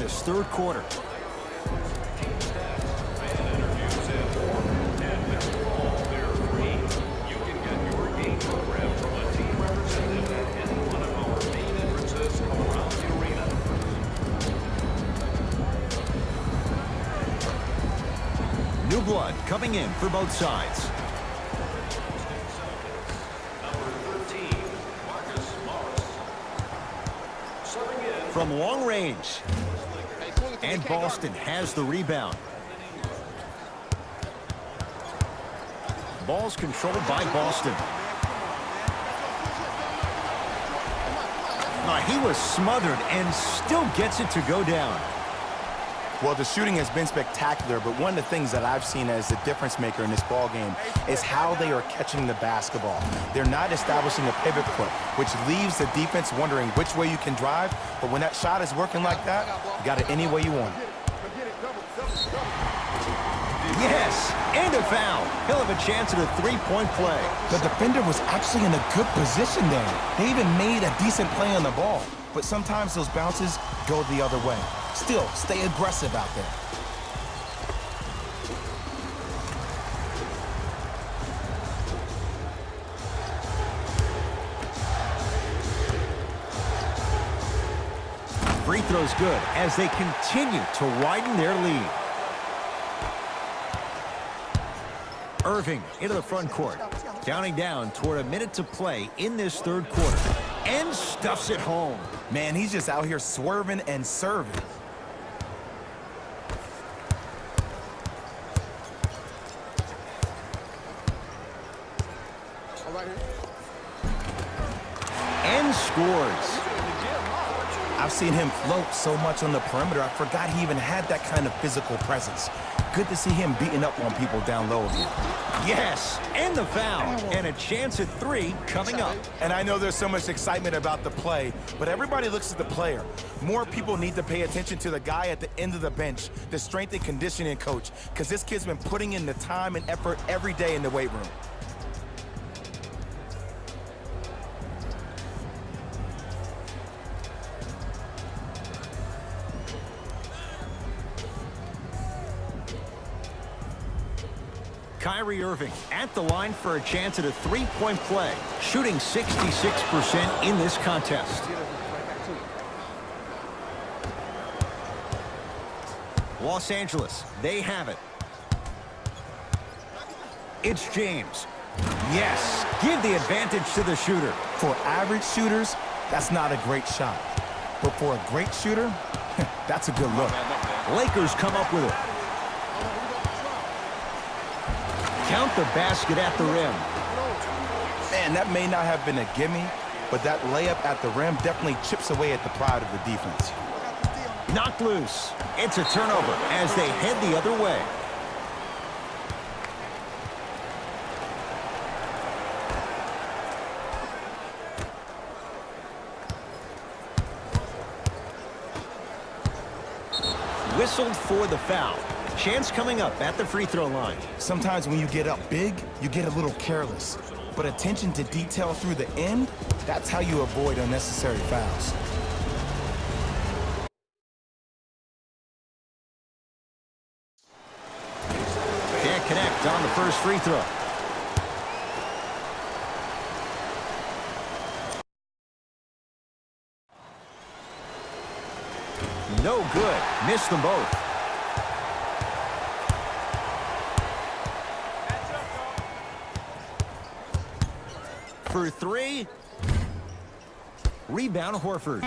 this third quarter. New blood coming in for both sides. From long range. And Boston has the rebound. Ball's controlled by Boston. He was smothered and still gets it to go down. Well, the shooting has been spectacular, but one of the things that I've seen as the difference maker in this ball game is how they are catching the basketball. They're not establishing a pivot foot, which leaves the defense wondering which way you can drive, but when that shot is working like that, you got it any way you want it. Yes, and a foul. He'll have a chance at a three-point play. The defender was actually in a good position there. They even made a decent play on the ball, but sometimes those bounces go the other way. Still, stay aggressive out there. Free throw's good as they continue to widen their lead. Irving into the front court. Counting down toward a minute to play in this third quarter. And stuffs it home. Man, he's just out here swerving and serving. And scores. I've seen him float so much on the perimeter, I forgot he even had that kind of physical presence. Good to see him beating up on people down low again. Yes, and the foul. And a chance at three coming up. And I know there's so much excitement about the play, but everybody looks at the player. More people need to pay attention to the guy at the end of the bench, the strength and conditioning coach, because this kid's been putting in the time and effort every day in the weight room. Kyrie Irving at the line for a chance at a three-point play, shooting 66% in this contest. Los Angeles, they have it. It's James. Yes, give the advantage to the shooter. For average shooters, that's not a great shot. But for a great shooter, that's a good look. Lakers come up with it. Count the basket at the rim. Man, that may not have been a gimme, but that layup at the rim definitely chips away at the pride of the defense. Knocked loose. It's a turnover as they head the other way. Whistled for the foul. Chance coming up at the free throw line. Sometimes when you get up big, you get a little careless. But attention to detail through the end, that's how you avoid unnecessary fouls. Can't connect on the first free throw. No good. Missed them both. For three. Rebound Horford.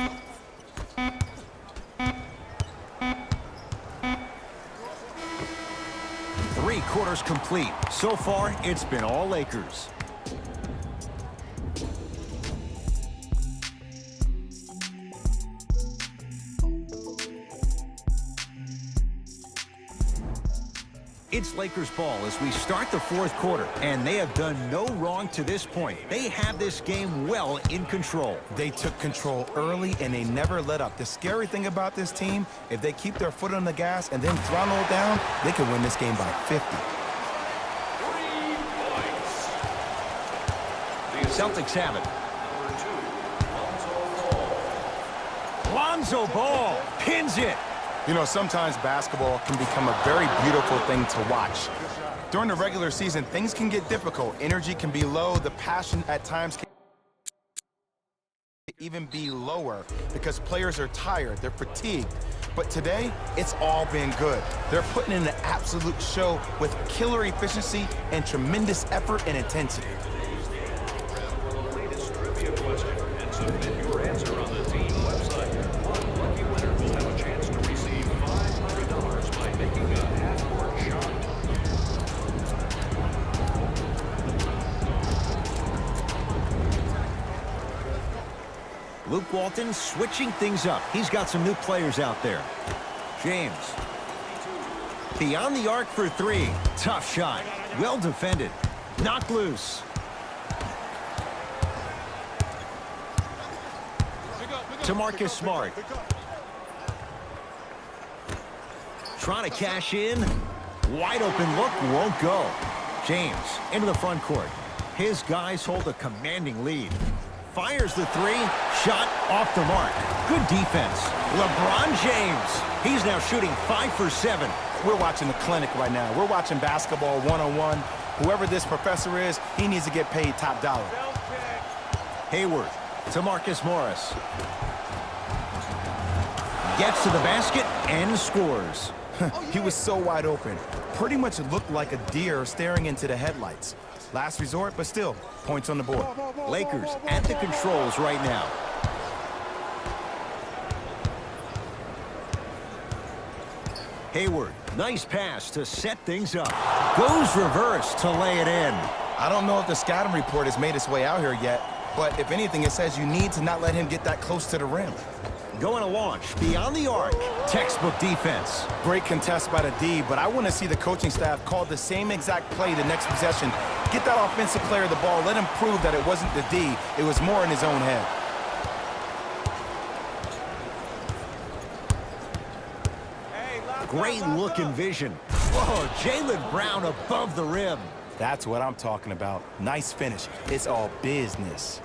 Three quarters complete. So far, it's been all Lakers. It's Lakers ball as we start the fourth quarter, and they have done no wrong to this point. They have this game well in control. They took control early, and they never let up. The scary thing about this team, if they keep their foot on the gas and then throttle it down, they can win this game by 50. The Celtics have it. Lonzo Ball pins it. You know, sometimes basketball can become a very beautiful thing to watch. During the regular season, things can get difficult. Energy can be low. The passion at times can even be lower because players are tired, they're fatigued. But today, it's all been good. They're putting in an absolute show with killer efficiency and tremendous effort and intensity. Luke Walton switching things up. He's got some new players out there. James. Beyond the arc for three. Tough shot. Well defended. Knocked loose. To Marcus Smart. Trying to cash in. Wide open look. Won't go. James into the front court. His guys hold a commanding lead. Fires the three. Shot off the mark. Good defense. LeBron James. He's now shooting 5 for 7. We're watching the clinic right now. We're watching basketball one-on-one. Whoever this professor is, he needs to get paid top dollar. Hayward to Marcus Morris. Gets to the basket and scores. He was so wide open. Pretty much looked like a deer staring into the headlights. Last resort, but still, points on the board. Lakers at the controls right now. Hayward, nice pass to set things up. Goes reverse to lay it in. I don't know if the scouting report has made its way out here yet, but if anything, it says you need to not let him get that close to the rim. Going to launch beyond the arc. Textbook defense. Great contest by the D, but I want to see the coaching staff call the same exact play the next possession. Get that offensive player the ball. Let him prove that it wasn't the D. It was more in his own head. Great look and vision. Whoa, Jaylen Brown above the rim. That's what I'm talking about. Nice finish. It's all business.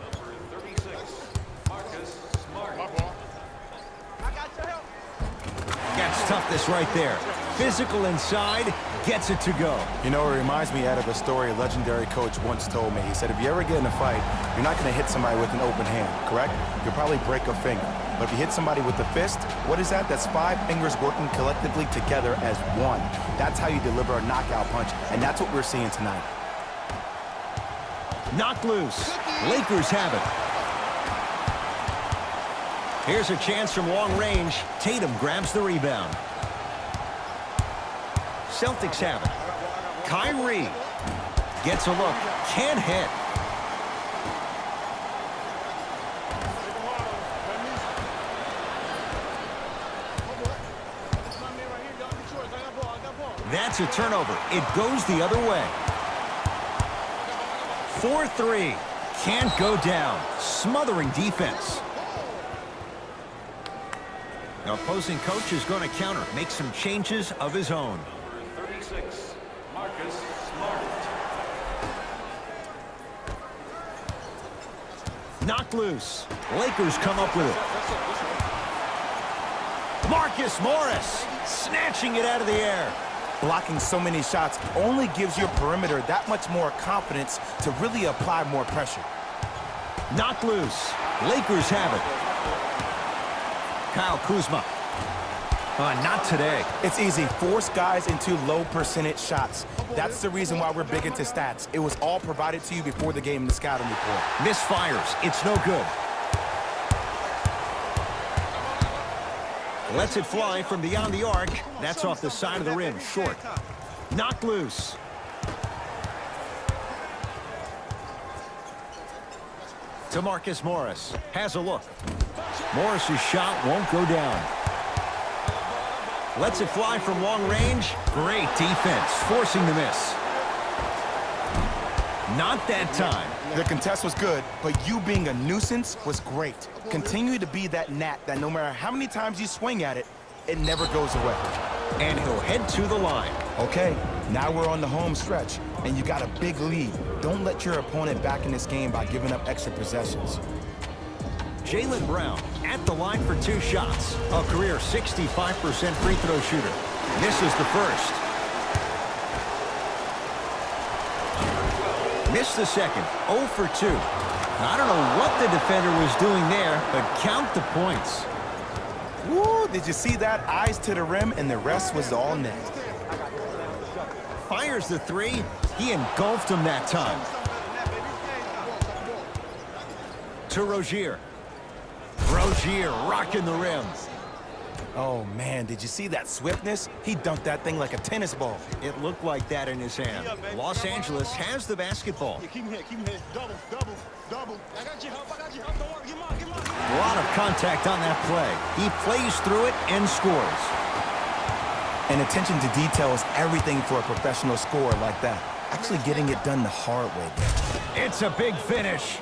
Gets toughness right there. Physical inside, gets it to go. You know, it reminds me of a story a legendary coach once told me. He said, if you ever get in a fight, you're not going to hit somebody with an open hand, correct? You'll probably break a finger. But if you hit somebody with the fist, what is that? That's 5 fingers working collectively together as one. That's how you deliver a knockout punch, and that's what we're seeing tonight. Knocked loose. Lakers have it. Here's a chance from long range. Tatum grabs the rebound. Celtics have it. Kyrie gets a look. Can't hit. That's a turnover. It goes the other way. 4-3. Can't go down. Smothering defense. The opposing coach is going to counter, make some changes of his own. 36, Marcus Smart. Knocked loose. Lakers come up with it. Marcus Morris snatching it out of the air. Blocking so many shots only gives your perimeter that much more confidence to really apply more pressure. Knocked loose. Lakers have it. Kyle Kuzma. Not today. It's easy. Force guys into low percentage shots. That's the reason why we're big into stats. It was all provided to you before the game in the scouting report. Misfires. It's no good. Lets it fly from beyond the arc. That's off the side of the rim. Short. Knocked loose. To Marcus Morris. Has a look. Morris's shot won't go down. Lets it fly from long range. Great defense. Forcing the miss. Not that time. The contest was good, but you being a nuisance was great. Continue to be that gnat that no matter how many times you swing at it, it never goes away. And he'll head to the line. Okay, now we're on the home stretch, and you got a big lead. Don't let your opponent back in this game by giving up extra possessions. Jaylen Brown at the line for 2 shots. A career 65% free throw shooter. Misses the first. Missed the second. 0 for 2. I don't know what the defender was doing there, but count the points. Woo, did you see that? Eyes to the rim, and the rest was all net. Fires the 3. He engulfed him that time. To Rozier. Rozier rocking the rim. Oh, man, did you see that swiftness? He dunked that thing like a tennis ball. It looked like that in his hand. Los Angeles has the basketball. Keep him here. Double. I got your help. Don't worry. Get mine. A lot of contact on that play. He plays through it and scores. And attention to detail is everything for a professional scorer like that. Actually getting it done the hard way. It's a big finish.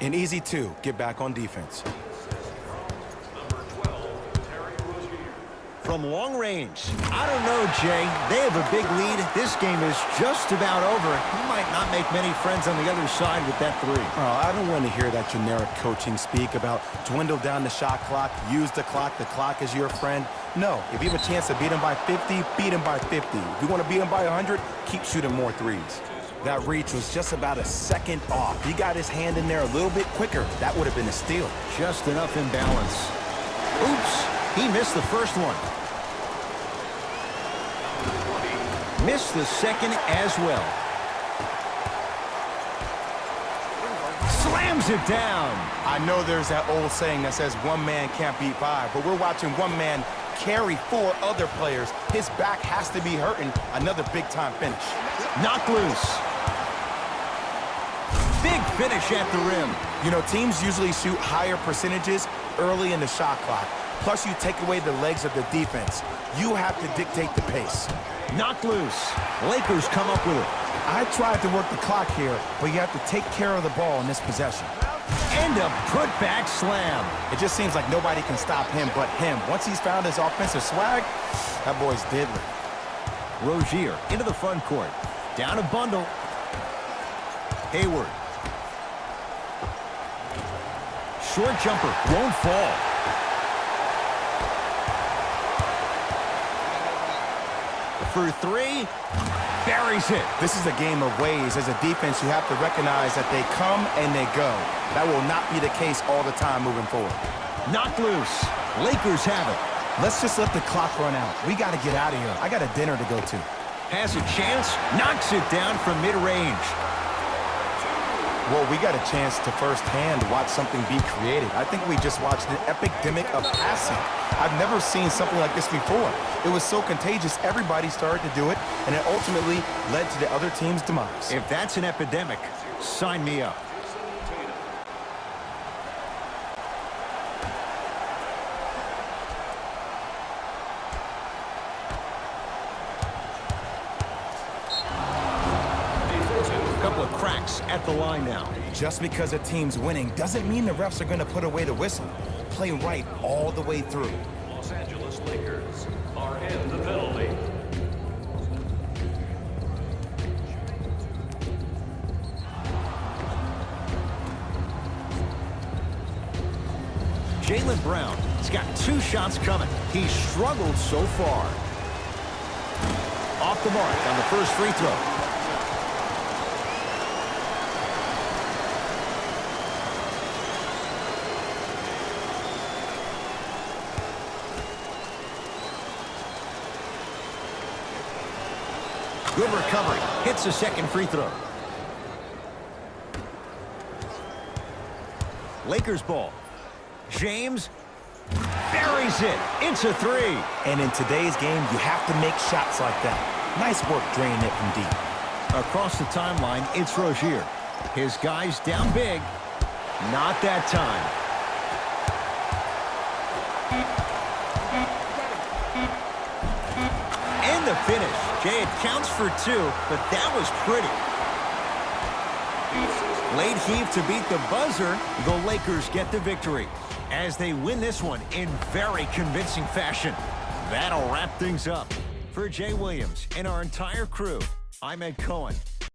And easy, too. Get back on defense. From long range. I don't know, Jay. They have a big lead. This game is just about over. He might not make many friends on the other side with that 3. Oh, I don't want to hear that generic coaching speak about dwindle down the shot clock, use the clock is your friend. No, if you have a chance to beat him by 50, beat him by 50. If you want to beat him by 100, keep shooting more threes. That reach was just about a second off. He got his hand in there a little bit quicker. That would have been a steal. Just enough imbalance. Oops, he missed the first one. Missed the second as well. Slams it down. I know there's that old saying that says one man can't beat 5, but we're watching one man carry 4 other players. His back has to be hurting. Another big-time finish. Knocked loose. Big finish at the rim. You know, teams usually shoot higher percentages early in the shot clock. Plus, you take away the legs of the defense. You have to dictate the pace. Knocked loose. Lakers come up with it. I tried to work the clock here, but you have to take care of the ball in this possession. And a putback slam. It just seems like nobody can stop him but him. Once he's found his offensive swag, that boy's deadly. Rozier into the front court. Down a bundle. Hayward. Short jumper. Won't fall. For 3. Buries it. This is a game of ways. As a defense, you have to recognize that they come and they go. That will not be the case all the time moving forward. Knocked loose. Lakers have it. Let's just let the clock run out. We got to get out of here. I got a dinner to go to. Has a chance. Knocks it down from mid-range. Well, we got a chance to firsthand watch something be created. I think we just watched an epidemic of passing. I've never seen something like this before. It was so contagious, everybody started to do it, and it ultimately led to the other team's demise. If that's an epidemic, sign me up. Couple of cracks at the line now. Just because a team's winning doesn't mean the refs are going to put away the whistle. Play right all the way through. Los Angeles Lakers are in the penalty. Jaylen Brown has got 2 shots coming. He's struggled so far. Off the mark on the first free throw. Good recovery. Hits the second free throw. Lakers ball. James buries it. It's a 3. And in today's game, you have to make shots like that. Nice work draining it from deep. Across the timeline, it's Rozier. His guy's down big. Not that time. And the finish. Jay, it counts for 2, but that was pretty. Late heave to beat the buzzer. The Lakers get the victory as they win this one in very convincing fashion. That'll wrap things up. For Jay Williams and our entire crew, I'm Ed Cohen.